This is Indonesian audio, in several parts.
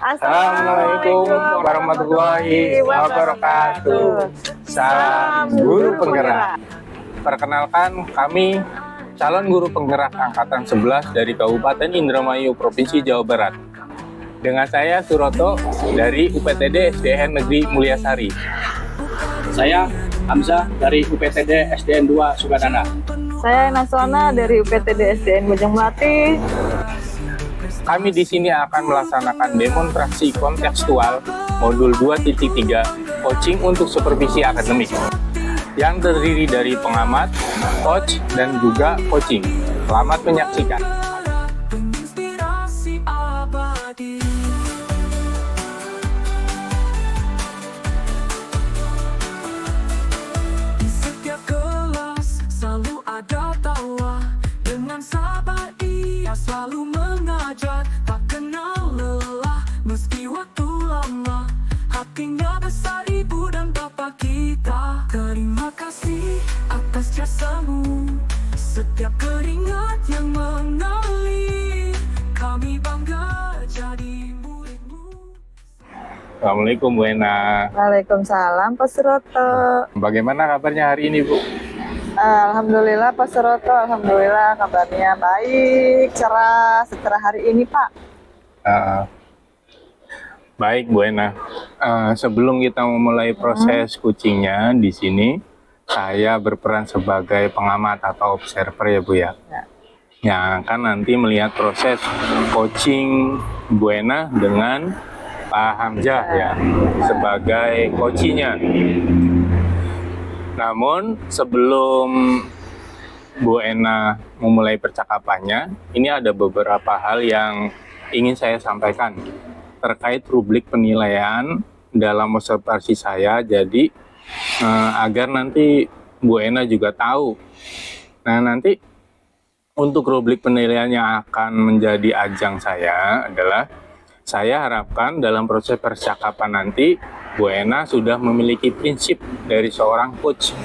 Assalamualaikum warahmatullahi wabarakatuh. Salam guru penggerak. Perkenalkan, kami calon guru penggerak angkatan 11 dari Kabupaten Indramayu, Provinsi Jawa Barat. Dengan saya Suroto dari UPTD SDN Negeri Mulyasari. Saya Hamzah dari UPTD SDN 2 Sukadana. Saya Nasona dari UPTD SDN Bojong Melati. Kami di sini akan melaksanakan demonstrasi kontekstual modul 2.3 coaching untuk supervisi akademik yang terdiri dari pengamat, coach, dan juga coaching. Selamat menyaksikan. Setiap kelas selalu ada tawa, dengan sabar ia selalu mengajar, tak kenal lelah meski waktu lama. Hatinya besar ibu dan bapak kita, terima kasih atas jasamu. Setiap keringat yang mengalir, kami bangga jadi muridmu. Assalamualaikum Bu Ena. Waalaikumsalam Pak Suroto. Bagaimana kabarnya hari ini Bu? Alhamdulillah Pak Suroto, alhamdulillah kabarnya baik, cerah setelah hari ini Pak. Baik Bu Ena, sebelum kita memulai proses coachingnya di sini, saya berperan sebagai pengamat atau observer ya Bu ya. Yang akan nanti melihat proses coaching Bu Ena dengan Pak Hamzah ya sebagai coachingnya. Namun sebelum Bu Ena memulai percakapannya, ini ada beberapa hal yang ingin saya sampaikan terkait rubrik penilaian dalam observasi saya, jadi agar nanti Bu Ena juga tahu. Nah, nanti untuk rubrik penilaian yang akan menjadi ajang saya adalah, saya harapkan dalam proses percakapan nanti Bu Ena sudah memiliki prinsip dari seorang coach,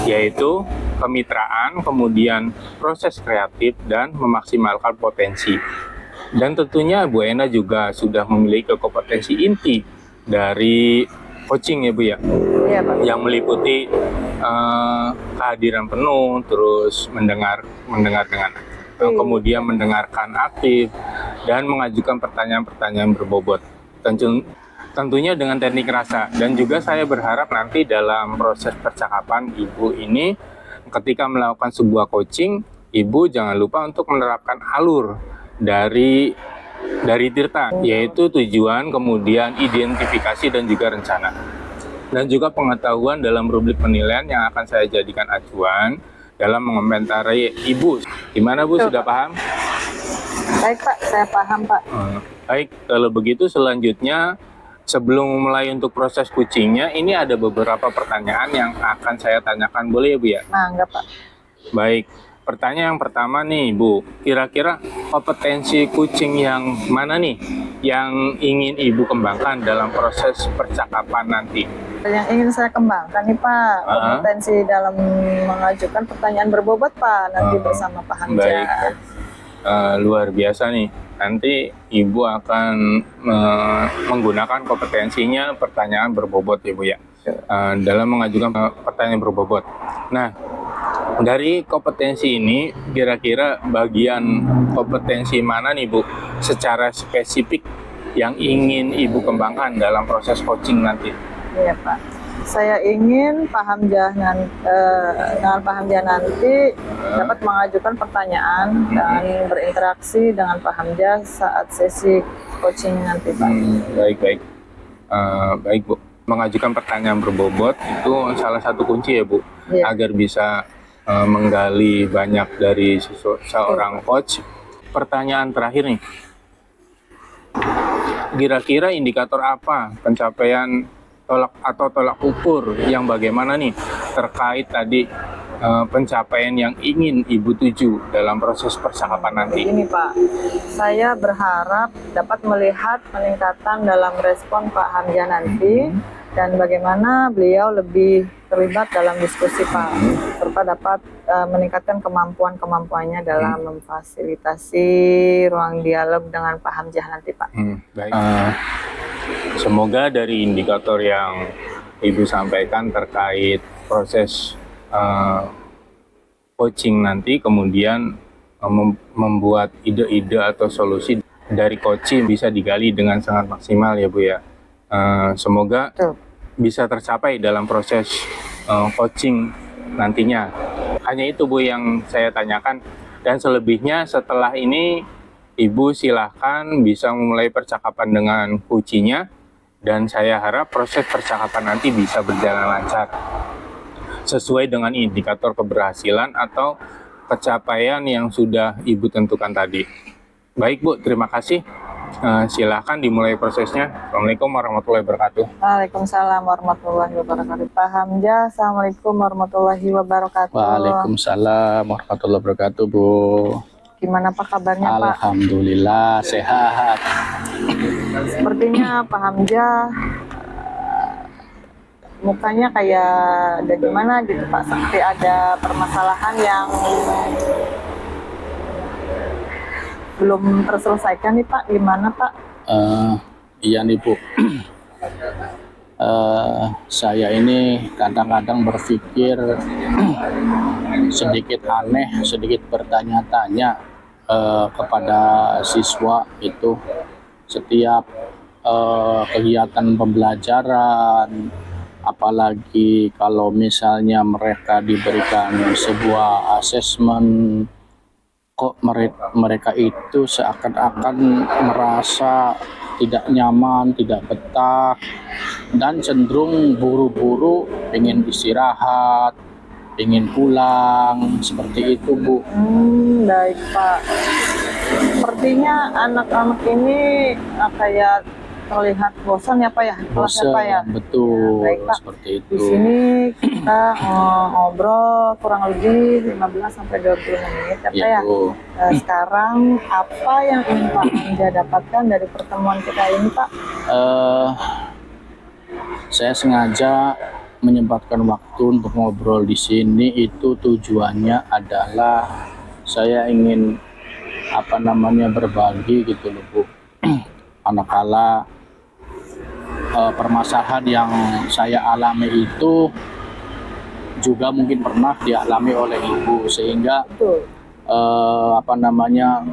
yaitu kemitraan, kemudian proses kreatif, dan memaksimalkan potensi. Dan tentunya Bu Ena juga sudah memiliki kompetensi inti dari coaching ya Bu ya. Iya Pak. Yang meliputi kehadiran penuh, terus mendengar dengan kemudian mendengarkan aktif, dan mengajukan pertanyaan-pertanyaan berbobot. Tentunya dengan teknik rasa. Dan juga saya berharap nanti dalam proses percakapan Ibu ini, ketika melakukan sebuah coaching, Ibu jangan lupa untuk menerapkan alur dari Tirta, yaitu tujuan, kemudian identifikasi, dan juga rencana. Dan juga pengetahuan dalam rubrik penilaian yang akan saya jadikan acuan dalam mengomentari Ibu. Gimana Bu, sudah paham? Baik Pak, saya paham Pak. Baik, kalau begitu selanjutnya sebelum mulai untuk proses coachingnya, ini ada beberapa pertanyaan yang akan saya tanyakan, boleh ya Bu ya? Nah, enggak Pak. Baik, pertanyaan yang pertama nih Bu, kira-kira kompetensi coaching yang mana nih yang ingin Ibu kembangkan dalam proses percakapan nanti? Yang ingin saya kembangkan nih Pak, kompetensi dalam mengajukan pertanyaan berbobot Pak, nanti bersama Pak Hamzah. Baik, luar biasa nih. Nanti Ibu akan menggunakan kompetensinya pertanyaan berbobot ya Bu ya, dalam mengajukan pertanyaan berbobot. Nah, dari kompetensi ini, kira-kira bagian kompetensi mana nih Bu secara spesifik yang ingin Ibu kembangkan dalam proses coaching nanti? Iya Pak, saya ingin Pak Hamzah dengan Pak Hamzah nanti dapat mengajukan pertanyaan dan berinteraksi dengan Pak Hamzah saat sesi coaching nanti Pak. Baik, baik Bu. Mengajukan pertanyaan berbobot itu salah satu kunci ya Bu, agar bisa menggali banyak dari seorang coach. Pertanyaan terakhir nih, kira-kira indikator apa pencapaian tolak ukur yang bagaimana nih terkait tadi pencapaian yang ingin Ibu tuju dalam proses percakapan nanti? Ini Pak, saya berharap dapat melihat peningkatan dalam respon Pak Hamzah nanti, dan bagaimana beliau lebih terlibat dalam diskusi Pak, serta dapat meningkatkan kemampuannya dalam memfasilitasi ruang dialog dengan Pak Hamzah nanti, Pak. Baik. Semoga dari indikator yang Ibu sampaikan terkait proses coaching nanti, kemudian membuat ide-ide atau solusi dari coaching bisa digali dengan sangat maksimal ya Bu ya. Semoga Betul. bisa tercapai dalam proses coaching nantinya. Hanya itu Bu yang saya tanyakan, dan selebihnya setelah ini Ibu silahkan bisa memulai percakapan dengan coaching-nya, dan saya harap proses percakapan nanti bisa berjalan lancar sesuai dengan indikator keberhasilan atau pencapaian yang sudah Ibu tentukan tadi. Baik Bu, terima kasih. Silahkan dimulai prosesnya. Assalamualaikum warahmatullahi wabarakatuh. Waalaikumsalam warahmatullahi wabarakatuh. Pak Hamzah, Assalamualaikum warahmatullahi wabarakatuh. Waalaikumsalam warahmatullahi wabarakatuh, Bu. Gimana Pak kabarnya Pak? Alhamdulillah sehat. Sepertinya Pak Hamzah mukanya kayak ada gimana gitu Pak, seperti ada permasalahan yang belum terselesaikan nih Pak. Gimana Pak? Iya nih Bu. Saya ini kadang-kadang berpikir sedikit aneh, sedikit bertanya-tanya kepada siswa itu setiap kegiatan pembelajaran, apalagi kalau misalnya mereka diberikan sebuah asesmen, kok mereka itu seakan-akan merasa tidak nyaman, tidak betah, dan cenderung buru-buru ingin istirahat, ingin pulang, seperti itu Bu. Baik Pak. Sepertinya anak-anak ini kayak terlihat bosan ya Pak ya? Bosan, Pak ya? betul, Baik Pak. seperti itu. Di sini kita ngobrol kurang lebih 15-20 menit ya Pak Ya, ya. Bu. Sekarang apa yang ingin Pak Hamzah dapatkan dari pertemuan kita ini Pak? Saya sengaja menyempatkan waktu untuk ngobrol di sini, itu tujuannya adalah saya ingin berbagi gitu loh Bu. Manakala permasalahan yang saya alami itu juga mungkin pernah dialami oleh Ibu, sehingga Betul.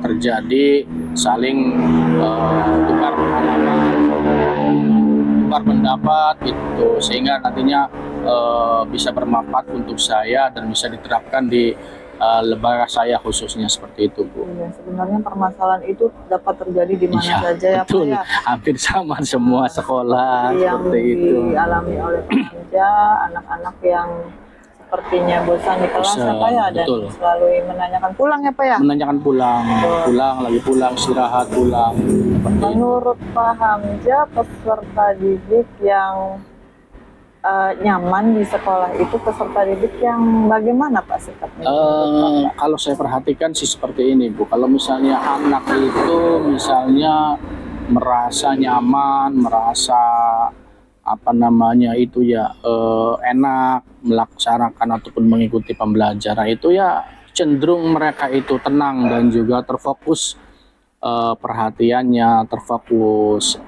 terjadi saling tukar pengalaman, tukar pendapat gitu, sehingga nantinya bisa bermanfaat untuk saya dan bisa diterapkan di lembaga saya khususnya, seperti itu Bu. Iya, sebenarnya permasalahan itu dapat terjadi di mana saja ya Pak betul. ya. Hampir sama semua sekolah Yang seperti itu. dialami oleh Pak Hamzah, anak-anak yang sepertinya bosan di kelas ya Pak ya, dan betul. selalu menanyakan pulang ya Pak ya. Menanyakan pulang, lagi pulang, istirahat, pulang. Seperti itu. Menurut Pak Hamzah, peserta didik yang nyaman di sekolah itu peserta didik yang bagaimana Pak sikapnya? Kalau saya perhatikan sih seperti ini Bu, kalau misalnya anak itu misalnya merasa nyaman, merasa enak melaksanakan ataupun mengikuti pembelajaran itu, ya cenderung mereka itu tenang dan juga terfokus perhatiannya, terfokus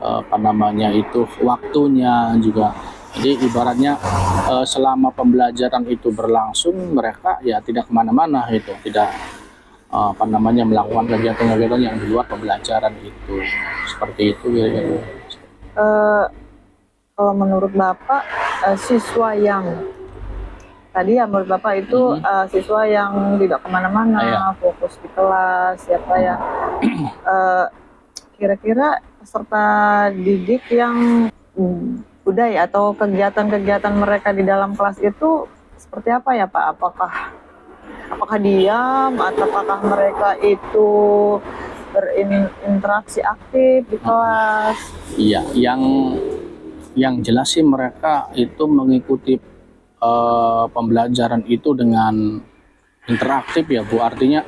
waktunya juga. Jadi ibaratnya selama pembelajaran itu berlangsung, mereka ya tidak kemana-mana itu, tidak melakukan kegiatan-kegiatan yang di luar pembelajaran itu, seperti itu gitu. Kalau menurut Bapak, siswa yang tadi ya menurut Bapak itu siswa yang tidak kemana-mana, fokus di kelas ya Pak ya. Kira-kira peserta didik yang budaya atau kegiatan-kegiatan mereka di dalam kelas itu seperti apa ya Pak? Apakah diam atau apakah mereka itu berinteraksi aktif di kelas? Iya, yang jelas sih mereka itu mengikuti pembelajaran itu dengan interaktif ya Bu, artinya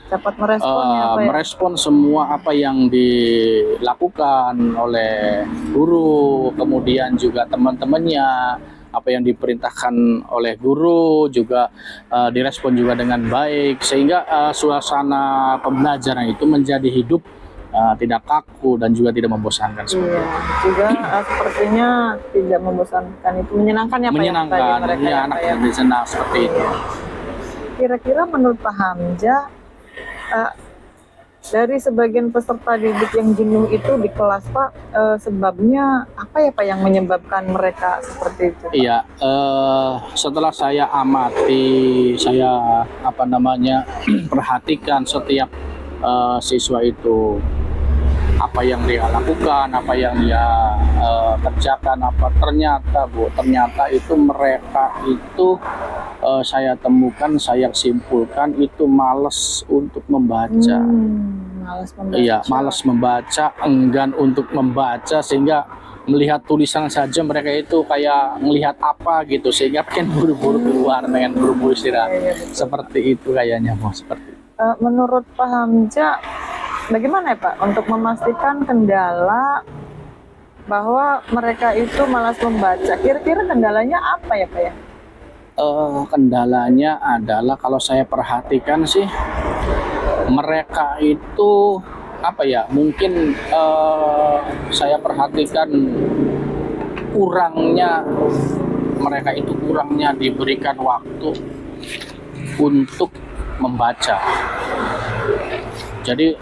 dapat merespon ya Pak ya? merespon semua apa yang dilakukan oleh guru, kemudian juga teman-temannya, apa yang diperintahkan oleh guru juga direspon juga dengan baik, sehingga suasana pembelajaran itu menjadi hidup, tidak kaku dan juga tidak membosankan. Iya, juga sepertinya tidak membosankan, itu menyenangkan ya Pak ya, bagi Menyenangkan, mereka ya, ya, anak Pak ya. lebih senang seperti itu. Kira-kira menurut Pak Hamzah, dari sebagian peserta didik yang jenuh itu di kelas Pak, sebabnya apa ya Pak yang menyebabkan mereka seperti itu Pak? Iya, setelah saya amati, saya perhatikan setiap siswa itu, apa yang dia lakukan, apa yang dia kerjakan, ternyata itu mereka itu saya temukan, saya simpulkan itu malas untuk membaca. Malas membaca. Iya, malas membaca, enggan untuk membaca, sehingga melihat tulisan saja mereka itu kayak melihat apa gitu, sehingga pengen buru-buru keluar, pengen buru-buru istirahat. Iya. Seperti itu kayaknya, seperti itu. Menurut Pak Hamzah, bagaimana ya Pak untuk memastikan kendala bahwa mereka itu malas membaca? Kira-kira kendalanya apa ya Pak ya? Kendalanya adalah kalau saya perhatikan sih, mereka itu mungkin saya perhatikan mereka itu kurangnya diberikan waktu untuk membaca. Jadi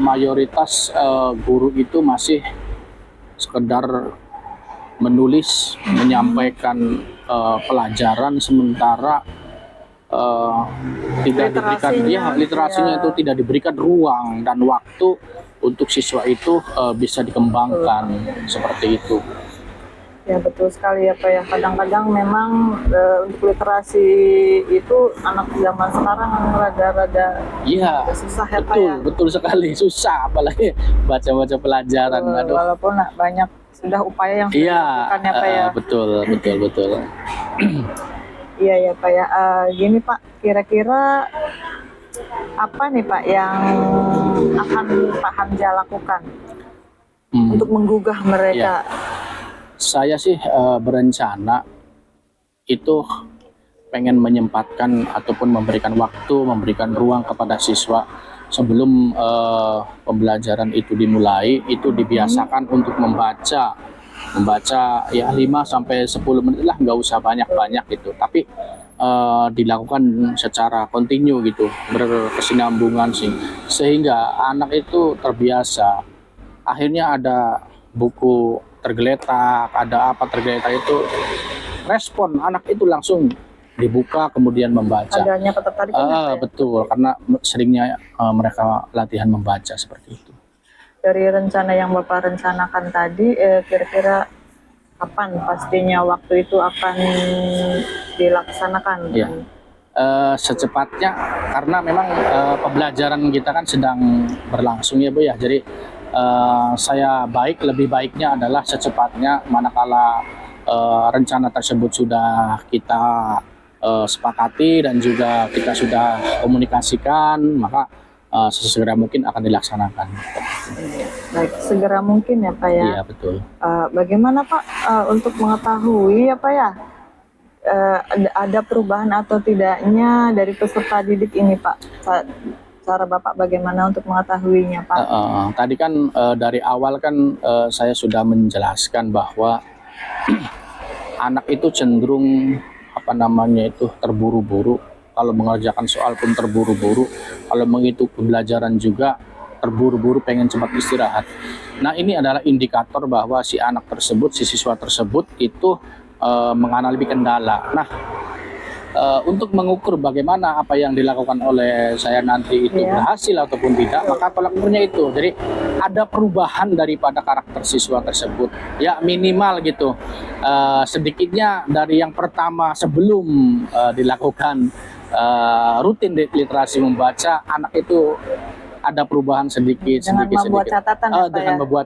mayoritas guru itu masih sekedar menulis, menyampaikan pelajaran, sementara tidak diberikan literasinya itu tidak diberikan ruang dan waktu untuk siswa itu bisa dikembangkan seperti itu. Ya betul sekali ya Pak ya. Kadang-kadang memang untuk literasi itu anak zaman sekarang rada-rada susah ya Pak ya. Betul sekali, susah apalagi baca-baca pelajaran. Walaupun banyak sudah upaya yang sudah dilakukan ya Pak ya. Betul. Iya ya Pak ya. Gini Pak, kira-kira apa nih Pak yang akan Pak Hamzah lakukan untuk menggugah mereka? Saya sih berencana itu pengen menyempatkan ataupun memberikan waktu, memberikan ruang kepada siswa sebelum pembelajaran itu dimulai, itu dibiasakan untuk membaca ya 5 sampai 10 menit lah, nggak usah banyak-banyak gitu, tapi dilakukan secara kontinu gitu, berkesinambungan sih, sehingga anak itu terbiasa. Akhirnya ada buku tergeletak, ada apa tergeletak, itu respon anak itu langsung dibuka kemudian membaca. Adanya ketertarikan ya? Betul, karena seringnya mereka latihan membaca seperti itu. Dari rencana yang Bapak rencanakan tadi, kira-kira kapan pastinya waktu itu akan dilaksanakan? Ya. Secepatnya, karena memang pembelajaran kita kan sedang berlangsung ya Bu ya, jadi lebih baiknya adalah secepatnya, manakala rencana tersebut sudah kita sepakati dan juga kita sudah komunikasikan, maka sesegera mungkin akan dilaksanakan. Baik, segera mungkin ya Pak ya. Iya betul. Bagaimana Pak untuk mengetahui ya Pak ya, ada perubahan atau tidaknya dari peserta didik ini Pak? Cara Bapak bagaimana untuk mengetahuinya Pak? Tadi kan dari awal kan saya sudah menjelaskan bahwa anak itu cenderung terburu-buru. Kalau mengerjakan soal pun terburu-buru, kalau mengikuti pembelajaran juga terburu-buru, pengen cepat istirahat. Nah, ini adalah indikator bahwa si anak tersebut, si siswa tersebut itu mengalami kendala. Nah, untuk mengukur bagaimana apa yang dilakukan oleh saya nanti itu berhasil ataupun tidak, maka tolak ukurnya itu. Jadi ada perubahan daripada karakter siswa tersebut, ya minimal gitu. Sedikitnya dari yang pertama sebelum dilakukan rutin literasi membaca, anak itu ada perubahan sedikit. Dengan membuat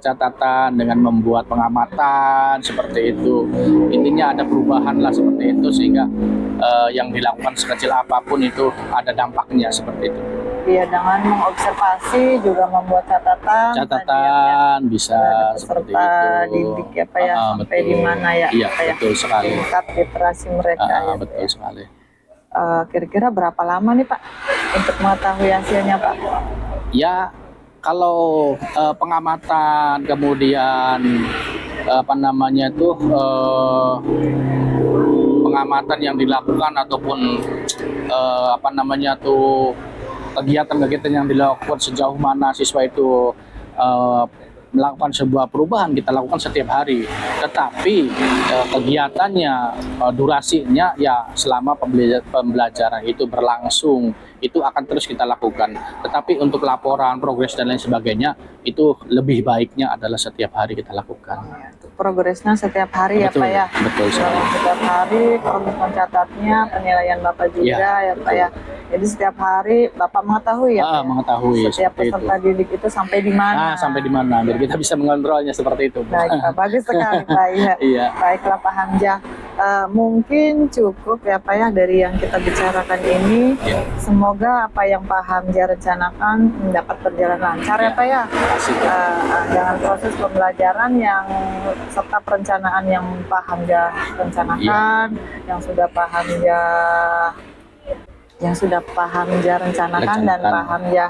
catatan, dengan membuat pengamatan seperti itu. Intinya ada perubahan lah seperti itu, sehingga yang dilakukan sekecil apapun itu ada dampaknya seperti itu. Iya, dengan mengobservasi juga membuat catatan. Bisa seperti Peserta itu. didik ya Pak ya, sampai Betul. di mana ya Iya, Pak ya, betul sekali. tingkat literasi mereka ya. Betul sekali. Kira-kira berapa lama nih Pak untuk mengetahui hasilnya Pak? Ya, kalau pengamatan kemudian pengamatan yang dilakukan ataupun kegiatan-kegiatan yang dilakukan sejauh mana siswa itu melakukan sebuah perubahan kita lakukan setiap hari. Tetapi kegiatannya, durasinya ya selama pembelajaran itu berlangsung itu akan terus kita lakukan. Tetapi untuk laporan, progres dan lain sebagainya itu lebih baiknya adalah setiap hari kita lakukan. Progresnya setiap hari Betul, ya Pak ya. betul sekali. Setiap hari proses mencatatnya, penilaian Bapak juga ya Pak ya. Jadi setiap hari Bapak mengetahui ya Pak ya? Mengetahui setiap seperti peserta itu. didik itu sampai di mana. Sampai di mana biar kita bisa mengontrolnya seperti itu. Baik Pak, bagus sekali Pak ya. Iya. Baiklah Pak Hamzah. Mungkin cukup ya Pak ya dari yang kita bicarakan ini. Iya. Semoga apa yang Pak Hamzah rencanakan dapat berjalan lancar ya Pak ya. Dengan proses pembelajaran yang serta perencanaan yang Pak Hamzah rencanakan, yang sudah Pak Hamzah rencanakan dan Pak Hamzah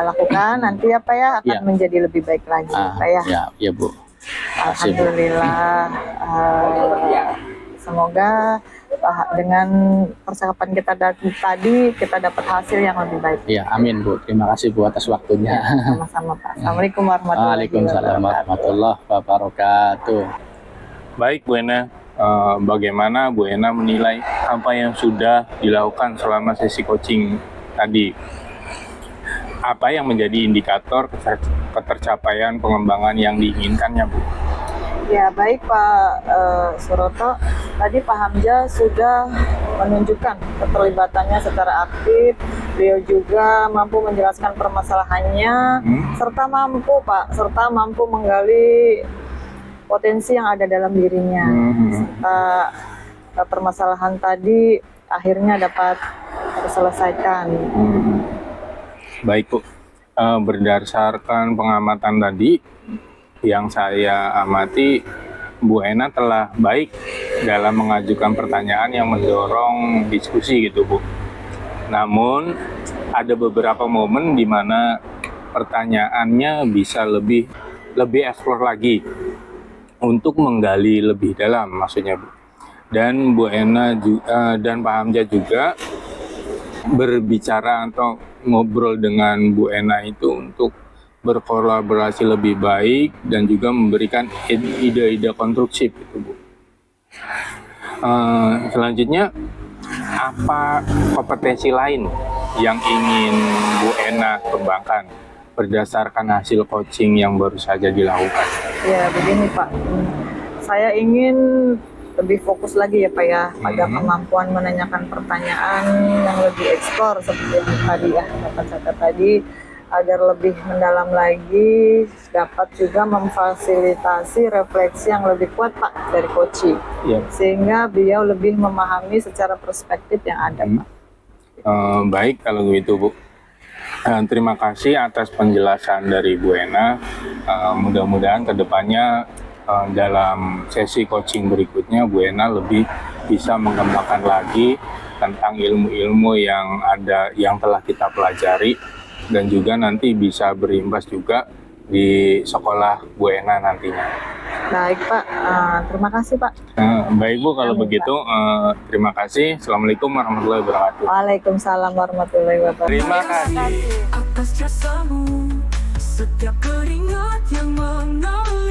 lakukan nanti ya Pak ya akan menjadi lebih baik lagi Pak ya. Iya Bu. Alhamdulillah. Semoga dengan percakapan kita tadi kita dapat hasil yang lebih baik. Iya, amin Bu. Terima kasih Bu atas waktunya. Sama-sama Pak. Assalamualaikum warahmatullahi Waalaikumsalam warahmatullahi wabarakatuh. Baik Bu Ena, bagaimana Bu Ena menilai apa yang sudah dilakukan selama sesi coaching tadi? Apa yang menjadi indikator ketercapaian pengembangan yang diinginkannya Bu? Ya baik Pak Suroto, tadi Pak Hamzah sudah menunjukkan keterlibatannya secara aktif, beliau juga mampu menjelaskan permasalahannya, serta mampu menggali potensi yang ada dalam dirinya, serta permasalahan tadi akhirnya dapat terselesaikan. Baik Bu, berdasarkan pengamatan tadi yang saya amati, Bu Ena telah baik dalam mengajukan pertanyaan yang mendorong diskusi gitu Bu. Namun ada beberapa momen di mana pertanyaannya bisa lebih eksplor lagi untuk menggali lebih dalam maksudnya Bu. Dan Bu Ena dan Pak Hamzah juga berbicara atau ngobrol dengan Bu Ena itu untuk berkolaborasi lebih baik dan juga memberikan ide-ide konstruksi gitu Bu. Selanjutnya apa kompetensi lain yang ingin Bu Ena kembangkan berdasarkan hasil coaching yang baru saja dilakukan? Ya begini Pak, saya ingin lebih fokus lagi ya Pak ya pada kemampuan menanyakan pertanyaan yang lebih eksplor seperti yang tadi ya Bapak catat tadi, agar lebih mendalam lagi, dapat juga memfasilitasi refleksi yang lebih kuat Pak dari coaching, sehingga beliau lebih memahami secara perspektif yang ada Pak. Baik kalau begitu Bu. Terima kasih atas penjelasan dari Bu Ena. Mudah-mudahan kedepannya dalam sesi coaching berikutnya Bu Ena lebih bisa mengembangkan lagi tentang ilmu-ilmu yang telah kita pelajari, dan juga nanti bisa berimbas juga di sekolah Bu Ena nantinya. Baik Pak, terima kasih Pak. Baik Bu, kalau begitu terima kasih. Assalamualaikum warahmatullahi wabarakatuh. Waalaikumsalam warahmatullahi wabarakatuh. Terima kasih. Atas jasamu, setiap keringat yang mengalir